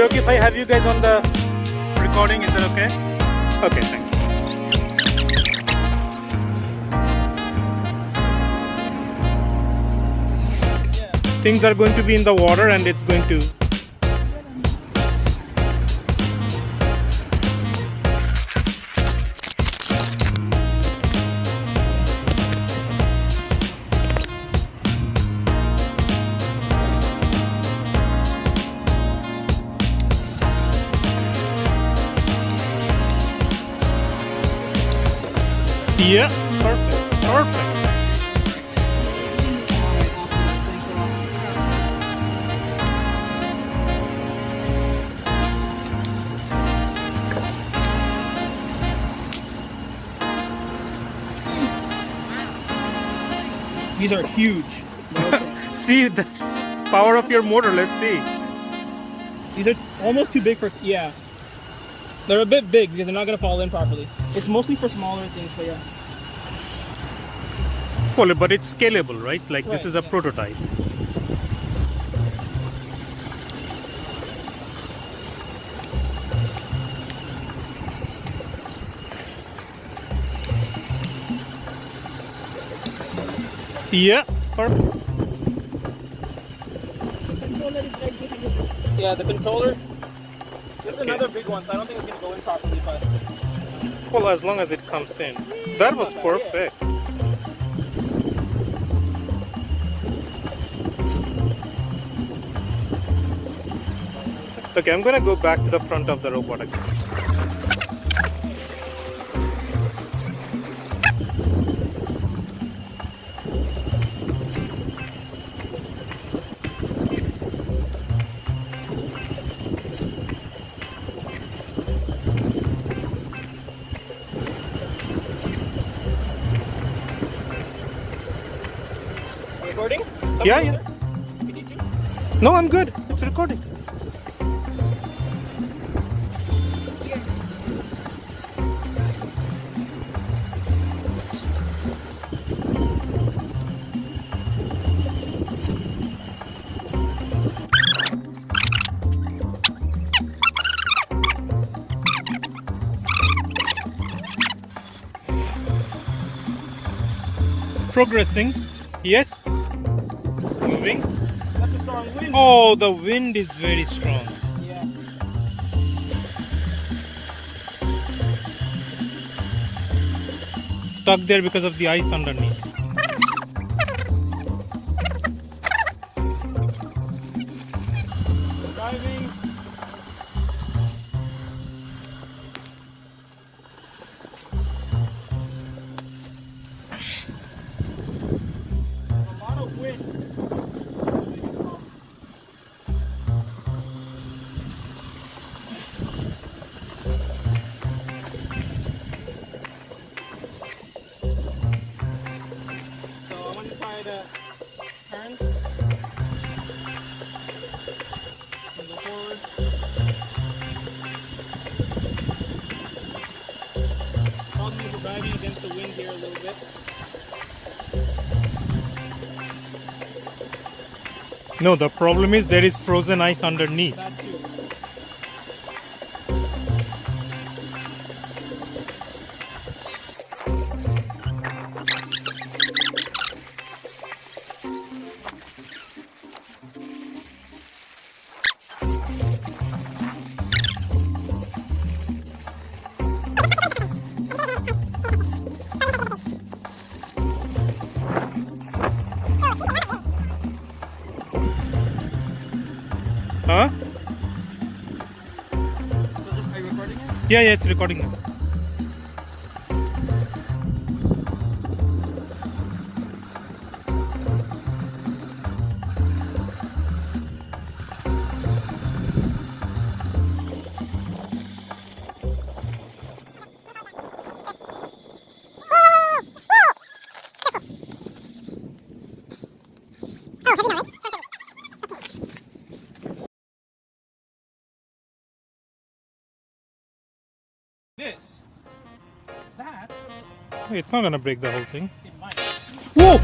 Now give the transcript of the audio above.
okay if I have you guys on the recording? Is that okay? Okay, thanks. Things are going to be in the water and it's going to... Yeah, perfect, perfect. These are huge. See the power of your motor, let's see. These are almost too big for, yeah. They're a bit big because they're not going to fall in properly. It's mostly for smaller things, so yeah. Well, but it's scalable, right? Like Right, this is a yeah. prototype. Yeah, perfect. Yeah, the controller. There's another big one, so I don't think it's going to go in properly, but... Well, as long as it comes in. That was perfect. Okay, I'm gonna go back to the front of the robot again. Recording? Yeah, yeah. No, I'm good. It's recording. Progressing. Yes. Moving. That's a strong wind. Oh, the wind is very strong. Yeah. Stuck there because of the ice underneath. Driving. A lot of wind. So I want to try to turn and go forward. Probably we're driving against the wind here a little bit. No, the problem is there is frozen ice underneath. That too. Huh? Are you recording it? Yeah, it's recording now. This. That. It's not gonna break the whole thing. It might. Whoa!